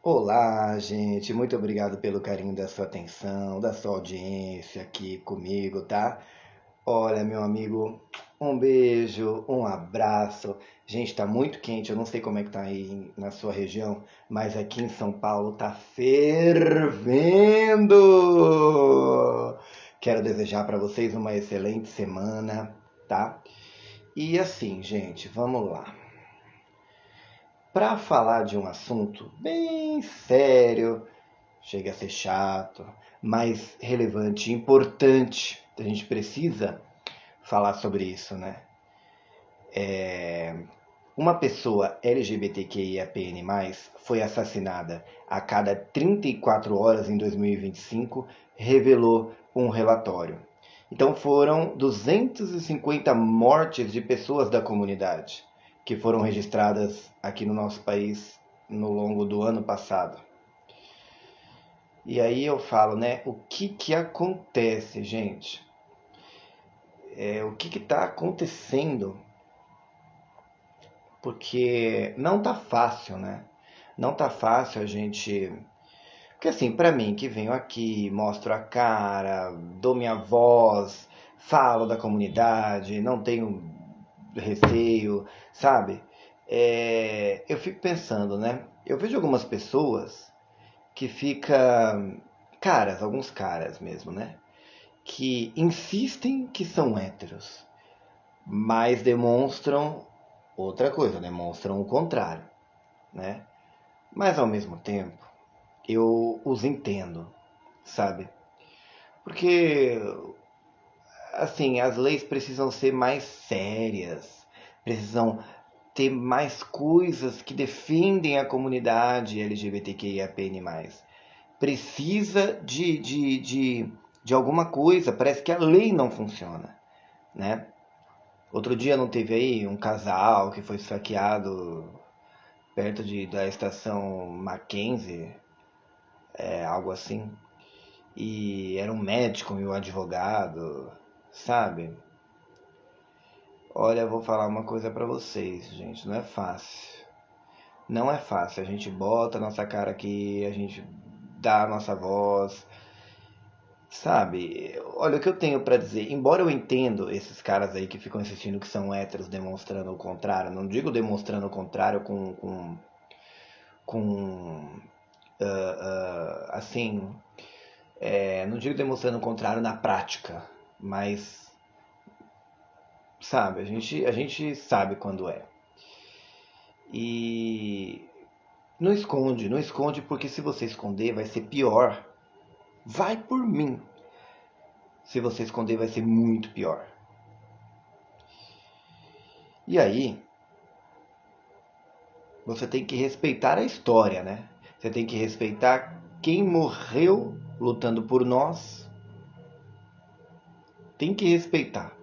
Olá, gente. Muito obrigado pelo carinho da sua atenção, da sua audiência aqui comigo, tá? Olha, meu amigo, um beijo, um abraço. Gente, tá muito quente. Eu não sei como é que tá aí na sua região, mas aqui em São Paulo tá fervendo. Quero desejar para vocês uma excelente semana, tá? E assim, gente, vamos lá. Para falar de um assunto bem sério, chega a ser chato, mas relevante, importante. A gente precisa falar sobre isso, né? Uma pessoa LGBTQIAPN+, foi assassinada a cada 34 horas em 2025, revelou um relatório. Então foram 250 mortes de pessoas da comunidade que foram registradas aqui no nosso país no longo do ano passado. E aí eu falo, né? O que que acontece, gente? O que que tá acontecendo? Porque não tá fácil, né? Não tá fácil a gente. Porque assim, pra mim que venho aqui, mostro a cara, dou minha voz, falo da comunidade, não tenho receio, sabe? Eu fico pensando, né? Eu vejo algumas pessoas que ficam, caras, alguns caras mesmo, né? Que insistem que são héteros, mas demonstram outra coisa, demonstram o contrário, né? Mas ao mesmo tempo, eu os entendo, sabe? Porque assim, as leis precisam ser mais sérias, precisam ter mais coisas que defendem a comunidade LGBTQIAPN+. Precisa de alguma coisa, parece que a lei não funciona, né? Outro dia não teve aí um casal que foi esfaqueado perto da estação Mackenzie, algo assim. E era um médico e um advogado, sabe? Olha, eu vou falar uma coisa pra vocês, gente, não é fácil. Não é fácil, a gente bota a nossa cara aqui, a gente dá a nossa voz, sabe? Olha, o que eu tenho pra dizer, embora eu entendo esses caras aí que ficam insistindo que são héteros demonstrando o contrário, não digo demonstrando o contrário com assim, não digo demonstrando o contrário na prática, mas sabe, a gente sabe quando é. E não esconde, não esconde, porque se você esconder vai ser pior. Vai por mim. Se você esconder vai ser muito pior. E aí, você tem que respeitar a história, né? Você tem que respeitar quem morreu lutando por nós. Tem que respeitar.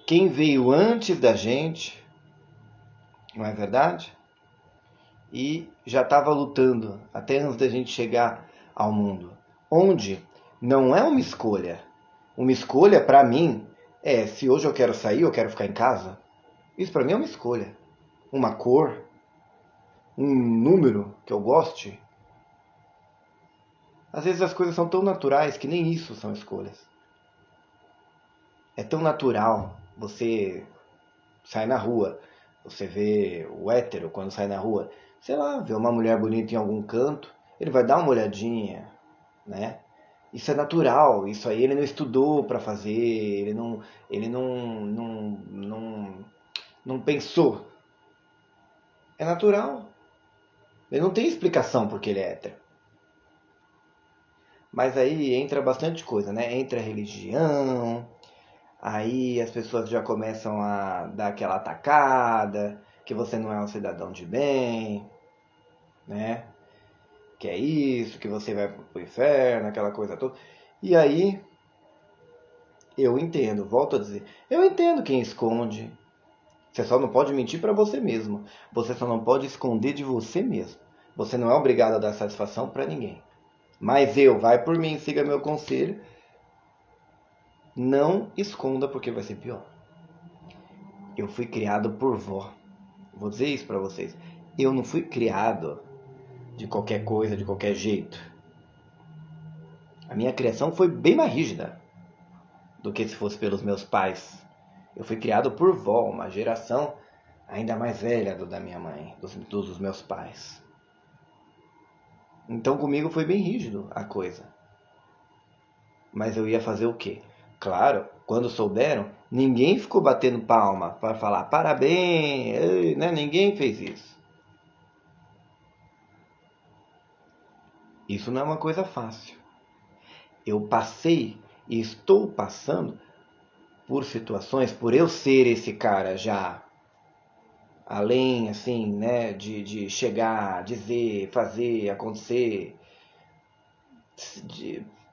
Quem veio antes da gente, não é verdade? E já estava lutando até antes da gente chegar ao mundo. Onde não é uma escolha. Uma escolha para mim é se hoje eu quero sair ou quero ficar em casa. Isso para mim é uma escolha. Uma cor, um número que eu goste. Às vezes as coisas são tão naturais que nem isso são escolhas. É tão natural você sai na rua, você vê o hétero quando sai na rua, sei lá, vê uma mulher bonita em algum canto, ele vai dar uma olhadinha, né? Isso é natural, isso aí ele não estudou para fazer, ele não pensou. É natural. Ele não tem explicação porque ele é hétero. Mas aí entra bastante coisa, né? Entra a religião, aí as pessoas já começam a dar aquela atacada, que você não é um cidadão de bem, né? Que é isso, que você vai pro inferno, aquela coisa toda. E aí, eu entendo, volto a dizer, eu entendo quem esconde. Você só não pode mentir para você mesmo. Você só não pode esconder de você mesmo. Você não é obrigado a dar satisfação para ninguém. Mas vai por mim, siga meu conselho. Não esconda porque vai ser pior. Eu fui criado por vó. Vou dizer isso para vocês. Eu não fui criado de qualquer coisa, de qualquer jeito. A minha criação foi bem mais rígida do que se fosse pelos meus pais. Eu fui criado por vó, uma geração ainda mais velha do da minha mãe, dos meus pais. Então comigo foi bem rígido a coisa. Mas eu ia fazer o quê? Claro, quando souberam, ninguém ficou batendo palma para falar parabéns, né? Ninguém fez isso. Isso não é uma coisa fácil. Eu passei e estou passando por situações, por eu ser esse cara já além, assim, né, de chegar, dizer, fazer, acontecer,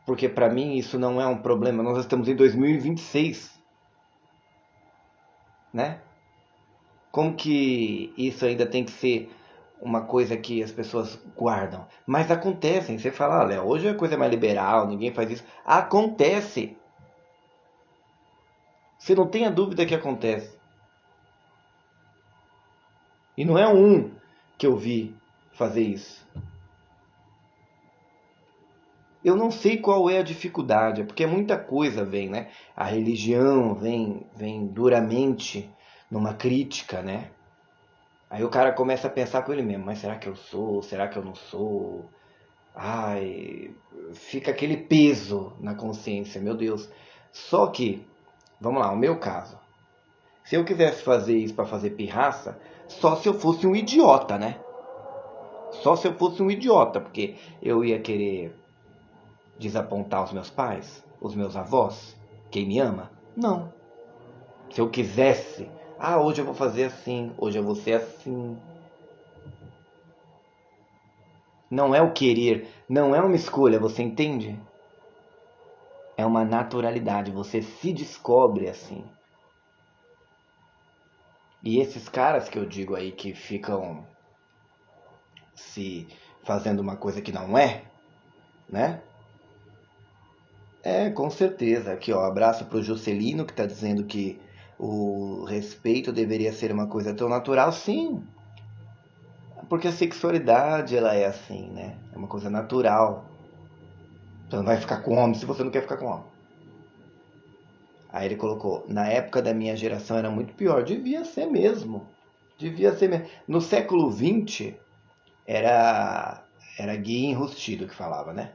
porque para mim isso não é um problema. Nós estamos em 2026, né? Como que isso ainda tem que ser uma coisa que as pessoas guardam? Mas acontecem. Você fala, olha, hoje a coisa é mais liberal, ninguém faz isso. Acontece. Você não tenha dúvida que acontece. E não é um que eu vi fazer isso. Eu não sei qual é a dificuldade, porque muita coisa vem, né? A religião vem duramente numa crítica, né? Aí o cara começa a pensar com ele mesmo, mas será que eu sou? Será que eu não sou? Ai, fica aquele peso na consciência, meu Deus. Só que, vamos lá, o meu caso. Se eu quisesse fazer isso para fazer pirraça, só se eu fosse um idiota, né? Só se eu fosse um idiota, porque eu ia querer desapontar os meus pais, os meus avós, quem me ama? Não. Se eu quisesse, hoje eu vou fazer assim, hoje eu vou ser assim. Não é o querer, não é uma escolha, você entende? É uma naturalidade, você se descobre assim. E esses caras que eu digo aí que ficam se fazendo uma coisa que não é, né? É, com certeza. Aqui, ó, abraço pro Juscelino que tá dizendo que o respeito deveria ser uma coisa tão natural. Sim, porque a sexualidade ela é assim, né? É uma coisa natural. Você não vai ficar com homem se você não quer ficar com homem. Aí ele colocou, na época da minha geração era muito pior. Devia ser mesmo. Devia ser mesmo. No século XX era, era gay enrustido que falava, né?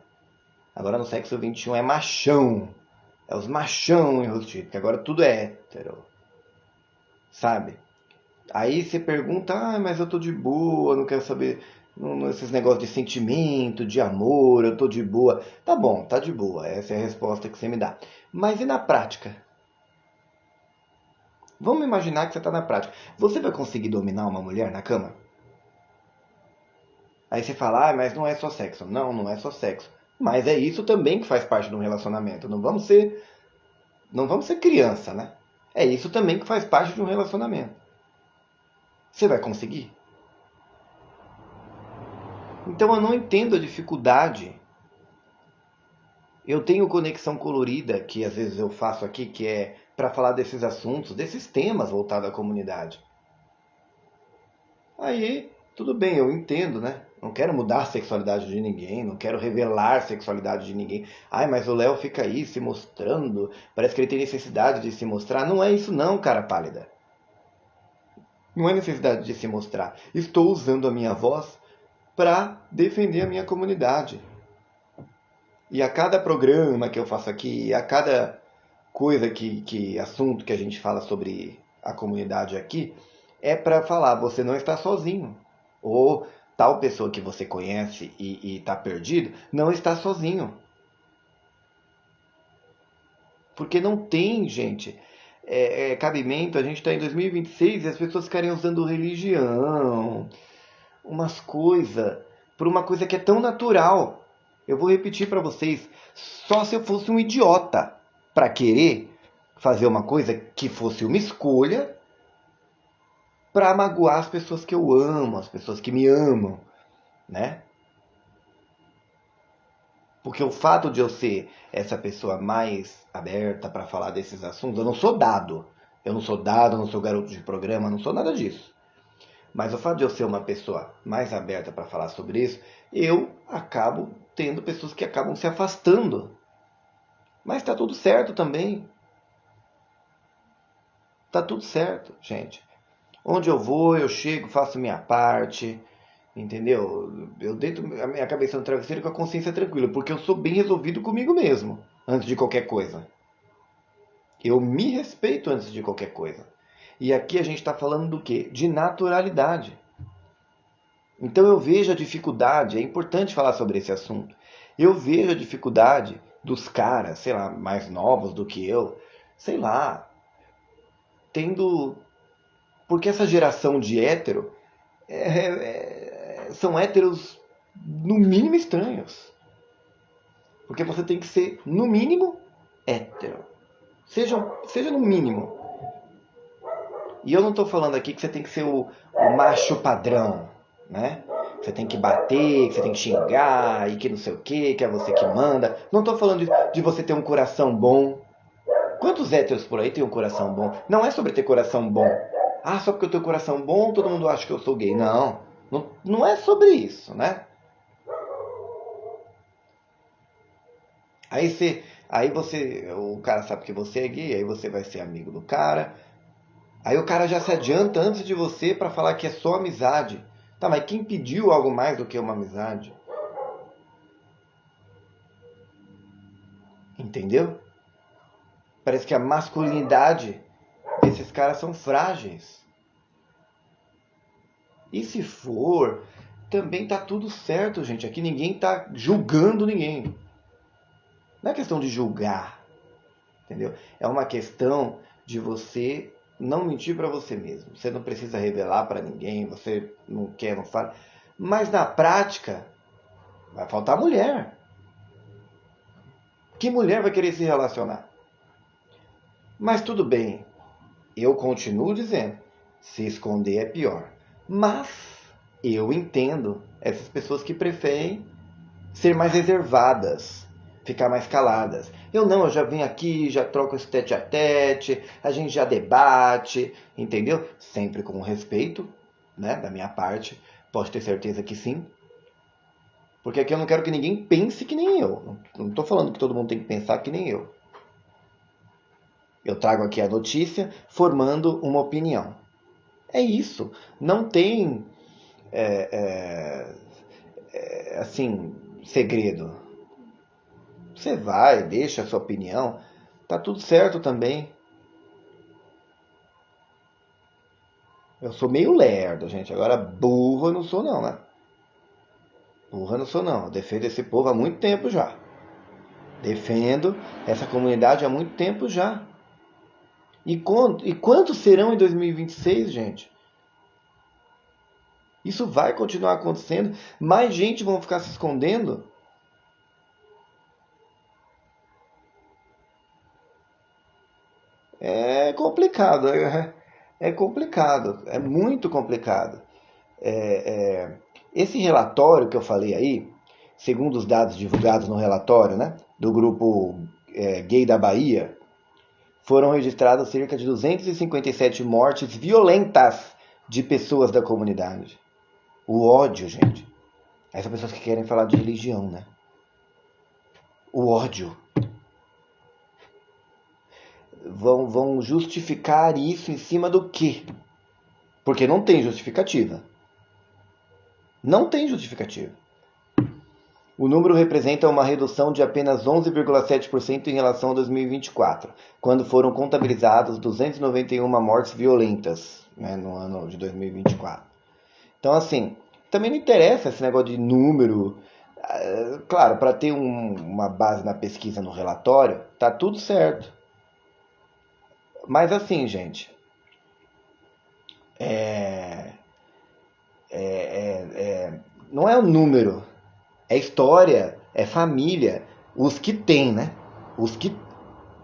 Agora no século XXI é machão. É os machão enrustidos, que agora tudo é hétero. Sabe? Aí você pergunta, mas eu tô de boa, não quero saber esses negócios de sentimento, de amor, eu tô de boa. Tá bom, tá de boa, essa é a resposta que você me dá. Mas e na prática? Vamos imaginar que você tá na prática. Você vai conseguir dominar uma mulher na cama? Aí você fala, mas não é só sexo. Não, não é só sexo. Mas é isso também que faz parte de um relacionamento. Não vamos ser criança, né? É isso também que faz parte de um relacionamento. Você vai conseguir? Então eu não entendo a dificuldade. Eu tenho conexão colorida, que às vezes eu faço aqui, que é para falar desses assuntos, desses temas voltados à comunidade. Aí, tudo bem, eu entendo, né? Não quero mudar a sexualidade de ninguém, não quero revelar a sexualidade de ninguém. Mas o Léo fica aí se mostrando, parece que ele tem necessidade de se mostrar. Não é isso não, cara pálida. Não é necessidade de se mostrar. Estou usando a minha voz para defender a minha comunidade. E a cada programa que eu faço aqui, a cada coisa assunto que a gente fala sobre a comunidade aqui, é para falar, você não está sozinho. Ou tal pessoa que você conhece e está perdido, não está sozinho. Porque não tem, gente, cabimento, a gente está em 2026 e as pessoas ficarem usando religião, umas coisas, por uma coisa que é tão natural. Eu vou repetir para vocês, só se eu fosse um idiota para querer fazer uma coisa que fosse uma escolha para magoar as pessoas que eu amo, as pessoas que me amam, né? Porque o fato de eu ser essa pessoa mais aberta para falar desses assuntos, eu não sou dado. Eu não sou dado, eu não sou garoto de programa, não sou nada disso. Mas o fato de eu ser uma pessoa mais aberta para falar sobre isso, eu acabo tendo pessoas que acabam se afastando. Mas tá tudo certo também. Tá tudo certo, gente. Onde eu vou, eu chego, faço minha parte, entendeu? Eu deito a minha cabeça no travesseiro com a consciência tranquila, porque eu sou bem resolvido comigo mesmo, antes de qualquer coisa. Eu me respeito antes de qualquer coisa. E aqui a gente está falando do quê? De naturalidade. Então eu vejo a dificuldade, é importante falar sobre esse assunto. Eu vejo a dificuldade dos caras, sei lá, mais novos do que eu, sei lá, tendo. Porque essa geração de hétero são héteros no mínimo estranhos. Porque você tem que ser, no mínimo, hétero. Seja no mínimo. E eu não estou falando aqui que você tem que ser o macho padrão, né? Você tem que bater, que você tem que xingar, e que não sei o que é você que manda. Não estou falando de você ter um coração bom. Quantos héteros por aí têm um coração bom? Não é sobre ter coração bom. Ah, só porque eu tenho coração bom, todo mundo acha que eu sou gay. Não, não é sobre isso, né? Aí você, o cara sabe que você é gay, aí você vai ser amigo do cara. Aí o cara já se adianta antes de você para falar que é só amizade. Tá, mas quem pediu algo mais do que uma amizade? Entendeu? Parece que a masculinidade desses caras são frágeis. E se for, também tá tudo certo, gente. Aqui ninguém tá julgando ninguém. Não é questão de julgar, entendeu? É uma questão de você não mentir para você mesmo. Você não precisa revelar para ninguém, você não quer, não fala. Mas na prática, vai faltar mulher. Que mulher vai querer se relacionar? Mas tudo bem, eu continuo dizendo, se esconder é pior. Mas eu entendo essas pessoas que preferem ser mais reservadas, ficar mais caladas. Eu já venho aqui, já troco esse tete a tete, a gente já debate, entendeu? Sempre com respeito, né, da minha parte, pode ter certeza que sim. Porque aqui eu não quero que ninguém pense que nem eu. Não estou falando que todo mundo tem que pensar que nem eu. Eu trago aqui a notícia formando uma opinião. É isso. Não tem, assim, segredo. Você vai, deixa a sua opinião. Tá tudo certo também. Eu sou meio lerdo, gente. Agora burro eu não sou não, né? Burro eu não sou não. Eu defendo esse povo há muito tempo já. Defendo essa comunidade há muito tempo já. E quantos serão em 2026, gente? Isso vai continuar acontecendo. Mais gente vão ficar se escondendo. É complicado. É complicado. É muito complicado. Esse relatório que eu falei aí, segundo os dados divulgados no relatório, né, do grupo Gay da Bahia, foram registradas cerca de 257 mortes violentas de pessoas da comunidade. O ódio, gente. Essas pessoas que querem falar de religião, né? O ódio. Vão justificar isso em cima do quê? Porque não tem justificativa. Não tem justificativa. O número representa uma redução de apenas 11,7% em relação a 2024, quando foram contabilizados 291 mortes violentas, né, no ano de 2024. Então, assim, também não interessa esse negócio de número. Claro, para ter uma base na pesquisa no relatório, tá tudo certo. Mas assim, gente, não é o número, é história, é família. Os que têm, né? Os que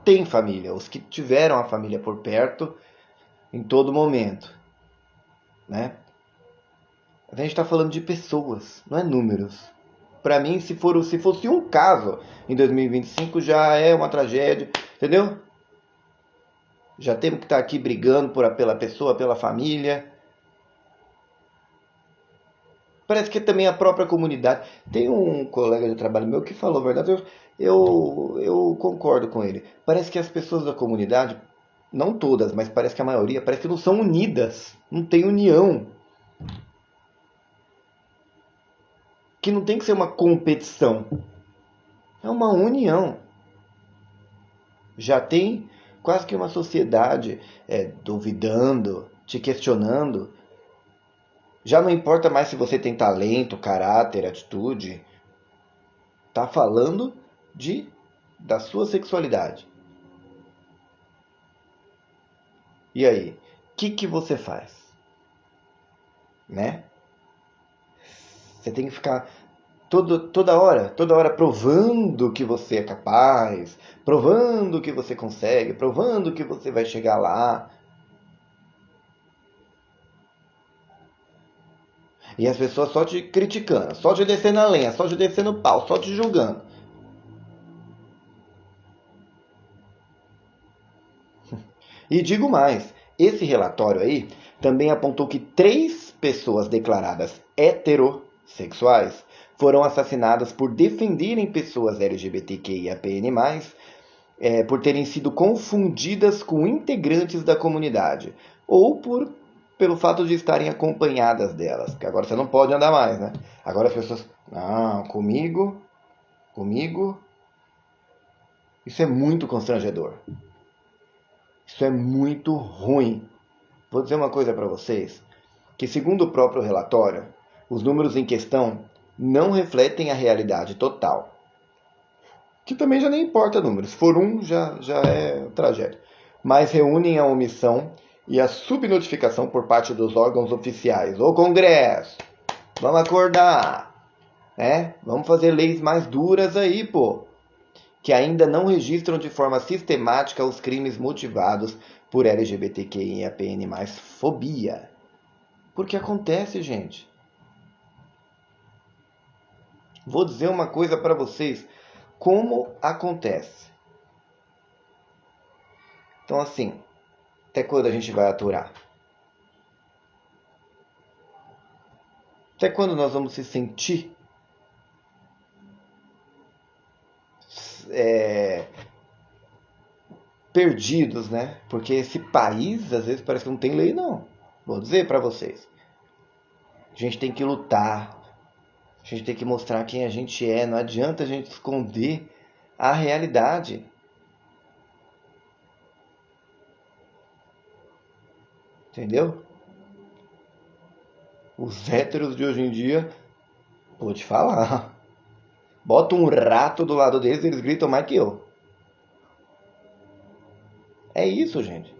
têm família, os que tiveram a família por perto em todo momento, né? A gente está falando de pessoas, não é números. Para mim, se fosse um caso em 2025 já é uma tragédia, entendeu? Já temos que estar aqui brigando pela pessoa, pela família. Parece que também a própria comunidade. Tem um colega de trabalho meu que falou a verdade, eu concordo com ele. Parece que as pessoas da comunidade, não todas, mas parece que a maioria, parece que não são unidas. Não tem união. Que não tem que ser uma competição. É uma união. Já tem quase que uma sociedade duvidando, te questionando. Já não importa mais se você tem talento, caráter, atitude. Tá falando da sua sexualidade. E aí? O que você faz? Né? Você tem que ficar toda hora provando que você é capaz, provando que você consegue, provando que você vai chegar lá. E as pessoas só te criticando, só te descendo a lenha, só te descendo o pau, só te julgando. E digo mais, esse relatório aí também apontou que 3 pessoas declaradas heterossexuais foram assassinadas por defenderem pessoas LGBTQIAPN+, por terem sido confundidas com integrantes da comunidade, ou pelo fato de estarem acompanhadas delas, que agora você não pode andar mais, né? Agora as pessoas, não, comigo, isso é muito constrangedor. Isso é muito ruim. Vou dizer uma coisa para vocês, que segundo o próprio relatório, os números em questão não refletem a realidade total. Que também já nem importa números. Se for um, já é tragédia. Mas reúnem a omissão e a subnotificação por parte dos órgãos oficiais. Ô Congresso, vamos acordar. Vamos fazer leis mais duras aí, pô. Que ainda não registram de forma sistemática os crimes motivados por LGBTQIAPN+, fobia. Porque acontece, gente. Vou dizer uma coisa para vocês. Como acontece? Então, assim, até quando a gente vai aturar? Até quando nós vamos se sentir perdidos, né? Porque esse país, às vezes, parece que não tem lei, não. Vou dizer para vocês. A gente tem que lutar. A gente tem que mostrar quem a gente é. Não adianta a gente esconder a realidade. Entendeu? Os héteros de hoje em dia, vou te falar. Bota um rato do lado deles, eles gritam mais que eu. É isso, gente.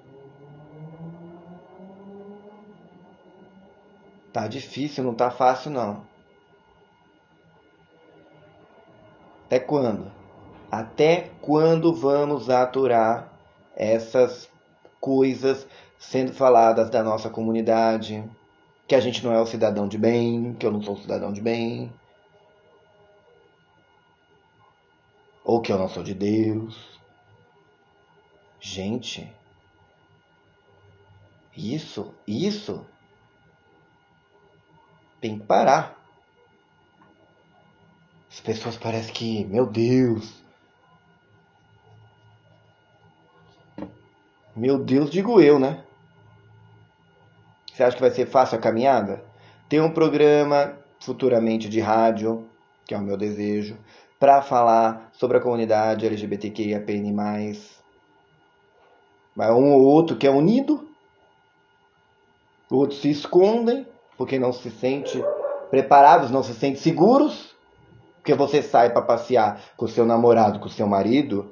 Tá difícil, não tá fácil não. Até quando? Até quando vamos aturar essas coisas sendo faladas da nossa comunidade? Que a gente não é o cidadão de bem, que eu não sou o cidadão de bem. Ou que eu não sou de Deus. Gente, isso tem que parar. As pessoas parecem que, meu Deus, digo eu, né? Você acha que vai ser fácil a caminhada? Tem um programa futuramente de rádio, que é o meu desejo, para falar sobre a comunidade LGBTQIAPN+. Mas um ou outro que é unido, outros se escondem, porque não se sente preparados, não se sentem seguros, porque você sai para passear com o seu namorado, com o seu marido,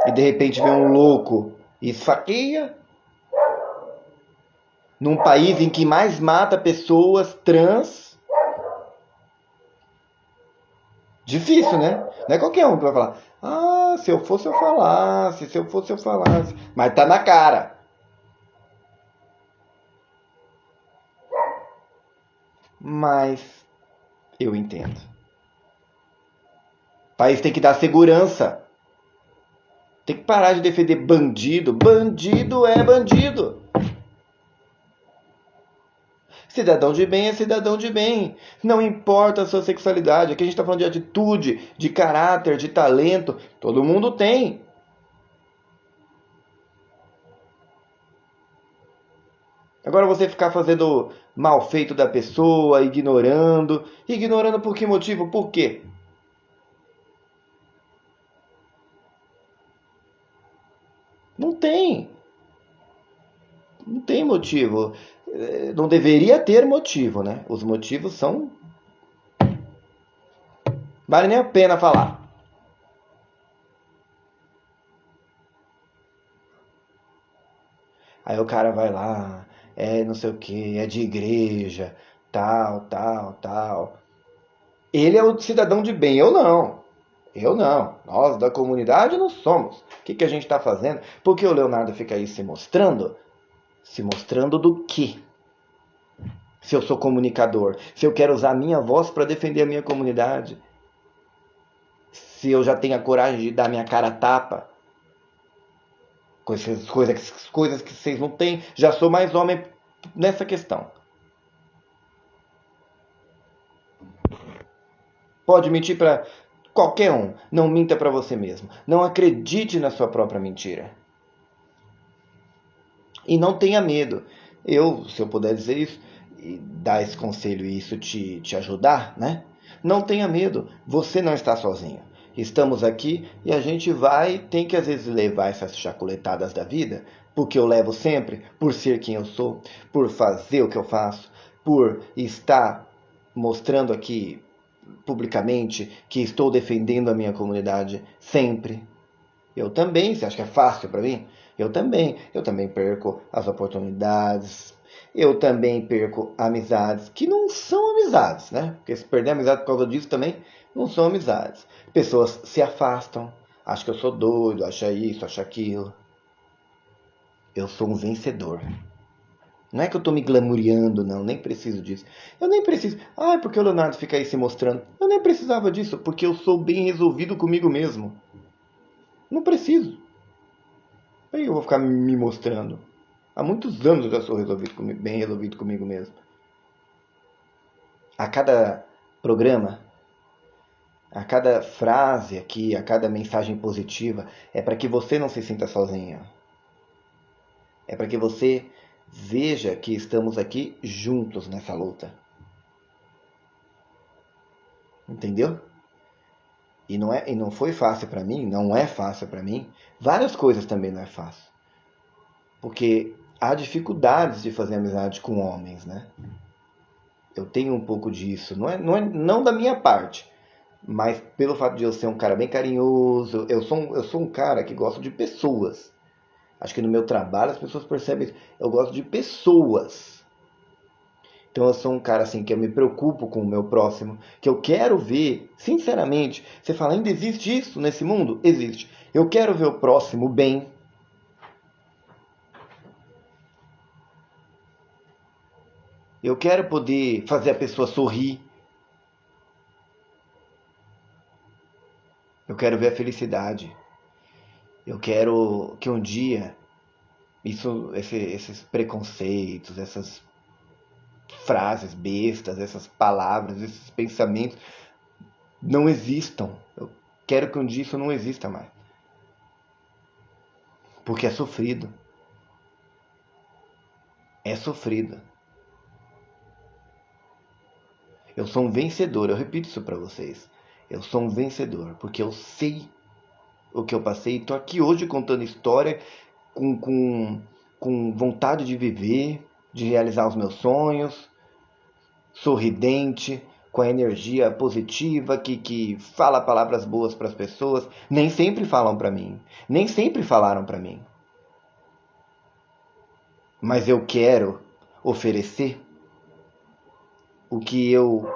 e de repente vem um louco e esfaqueia, num país em que mais mata pessoas trans. Difícil, né? Não é qualquer um que vai falar, se eu fosse eu falasse, se eu fosse eu falasse. Mas tá na cara. Mas eu entendo. O país tem que dar segurança. Tem que parar de defender bandido. Bandido é bandido. Cidadão de bem é cidadão de bem. Não importa a sua sexualidade. Aqui a gente está falando de atitude, de caráter, de talento. Todo mundo tem. Agora você ficar fazendo mal feito da pessoa, ignorando. Ignorando por que motivo? Por quê? Não tem. Não tem motivo. Não deveria ter motivo, né? Os motivos são. Vale nem a pena falar. Aí o cara vai lá, é não sei o que, é de igreja, tal, tal, tal. Ele é o cidadão de bem, eu não. Eu não. Nós da comunidade não somos. O que a gente está fazendo? Porque o Leonardo fica aí se mostrando? Se mostrando do quê? Se eu sou comunicador, se eu quero usar a minha voz para defender a minha comunidade, se eu já tenho a coragem de dar minha cara a tapa, coisas que vocês não têm, já sou mais homem nessa questão. Pode mentir para qualquer um, não minta para você mesmo. Não acredite na sua própria mentira. E não tenha medo. Se eu puder dizer isso, e dar esse conselho e isso te ajudar, né? Não tenha medo, você não está sozinho. Estamos aqui e a gente tem que às vezes levar essas chaculetadas da vida, porque eu levo sempre, por ser quem eu sou, por fazer o que eu faço, por estar mostrando aqui publicamente que estou defendendo a minha comunidade sempre. Eu também, você acha que é fácil para mim? Eu também perco as oportunidades. Eu também perco amizades que não são amizades, né? Porque se perder amizade por causa disso também não são amizades. Pessoas se afastam, acham que eu sou doido, acham isso, acham aquilo. Eu sou um vencedor. Não é que eu tô me glamoureando, não, nem preciso disso. Eu nem preciso. Ah, porque o Leonardo fica aí se mostrando. Eu nem precisava disso, porque eu sou bem resolvido comigo mesmo. Não preciso. Aí eu vou ficar me mostrando. Há muitos anos eu já sou bem resolvido comigo mesmo. A cada programa, a cada frase aqui, a cada mensagem positiva, é para que você não se sinta sozinho. É para que você veja que estamos aqui juntos nessa luta. Entendeu? E não foi fácil para mim, não é fácil para mim. Várias coisas também não é fácil. Porque há dificuldades de fazer amizade com homens, né? Eu tenho um pouco disso, não da minha parte, mas pelo fato de eu ser um cara bem carinhoso, eu sou um cara que gosta de pessoas. Acho que no meu trabalho as pessoas percebem isso. Eu gosto de pessoas. Então eu sou um cara assim que eu me preocupo com o meu próximo, que eu quero ver, sinceramente, você fala, ainda existe isso nesse mundo? Existe. Eu quero ver o próximo bem. Eu quero poder fazer a pessoa sorrir. Eu quero ver a felicidade. Eu quero que um dia esses preconceitos, essas frases bestas, essas palavras, esses pensamentos não existam. Eu quero que um dia isso não exista mais. Porque é sofrido. É sofrido. Eu sou um vencedor, eu repito isso para vocês. Eu sou um vencedor, porque eu sei o que eu passei e estou aqui hoje contando história com, com, com vontade de viver, de realizar os meus sonhos, sorridente, com a energia positiva, que fala palavras boas para as pessoas. Nem sempre falam para mim, nem sempre falaram para mim. Mas eu quero oferecer o que eu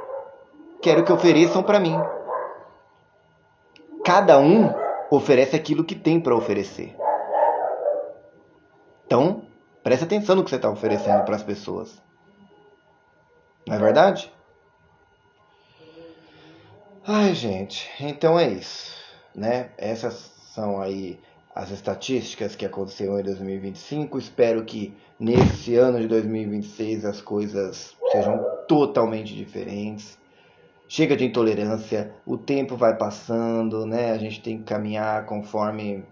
quero que ofereçam para mim. Cada um oferece aquilo que tem para oferecer. Então, preste atenção no que você está oferecendo para as pessoas. Não é verdade? Ai, gente, então é isso, né? Essas são aí as estatísticas que aconteceram em 2025. Espero que nesse ano de 2026 as coisas sejam totalmente diferentes. Chega de intolerância, o tempo vai passando, né? A gente tem que caminhar conforme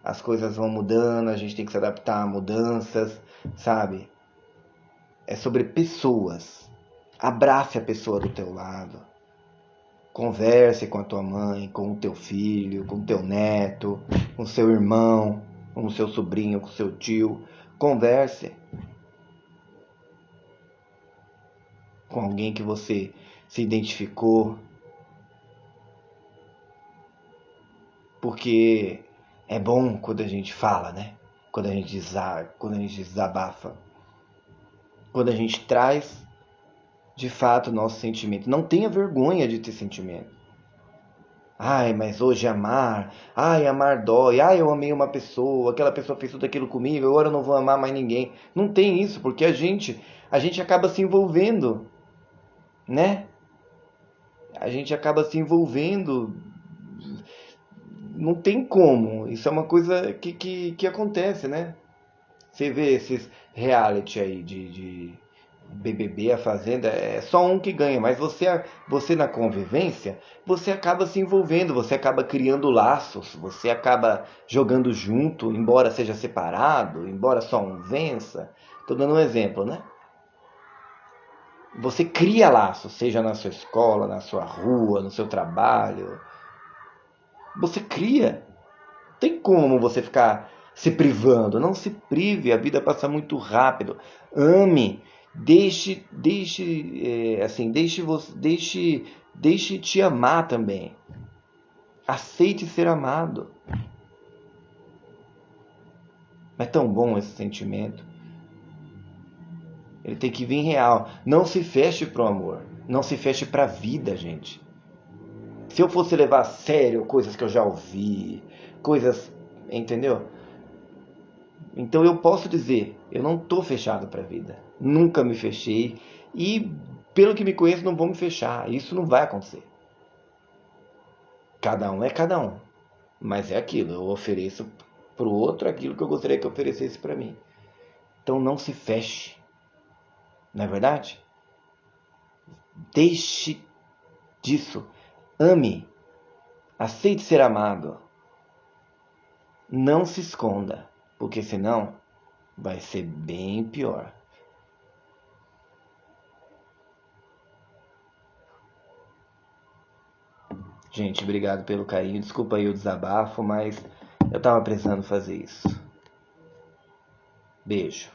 as coisas vão mudando, a gente tem que se adaptar a mudanças, sabe? É sobre pessoas. Abrace a pessoa do teu lado. Converse com a tua mãe, com o teu filho, com o teu neto, com o seu irmão, com o seu sobrinho, com o seu tio. Converse com alguém que você se identificou. Porque é bom quando a gente fala, né? Quando a gente desabafa. Quando a gente traz de fato o nosso sentimento. Não tenha vergonha de ter sentimento. Ai, mas hoje amar. Ai, amar dói. Ai, eu amei uma pessoa. Aquela pessoa fez tudo aquilo comigo. Agora eu não vou amar mais ninguém. Não tem isso, porque a gente acaba se envolvendo, né? A gente acaba se envolvendo. Não tem como. Isso é uma coisa que acontece, né? Você vê esses reality aí de BBB, a Fazenda, é só um que ganha, mas você na convivência, você acaba se envolvendo, você acaba criando laços, você acaba jogando junto, embora seja separado, embora só um vença. Estou dando um exemplo, né? Você cria laços, seja na sua escola, na sua rua, no seu trabalho. Você cria. Tem como você ficar se privando? Não se prive, a vida passa muito rápido. Ame, deixe te amar também. Aceite ser amado. É tão bom esse sentimento. Ele tem que vir real. Não se feche pro amor. Não se feche pra vida, gente. Se eu fosse levar a sério coisas que eu já ouvi, coisas, entendeu? Então eu posso dizer, eu não estou fechado para a vida. Nunca me fechei e, pelo que me conheço, não vou me fechar. Isso não vai acontecer. Cada um é cada um. Mas é aquilo, eu ofereço para o outro aquilo que eu gostaria que oferecesse para mim. Então não se feche. Não é verdade? Deixe disso. Ame. Aceite ser amado. Não se esconda, porque senão vai ser bem pior. Gente, obrigado pelo carinho. Desculpa aí o desabafo, mas eu tava precisando fazer isso. Beijo.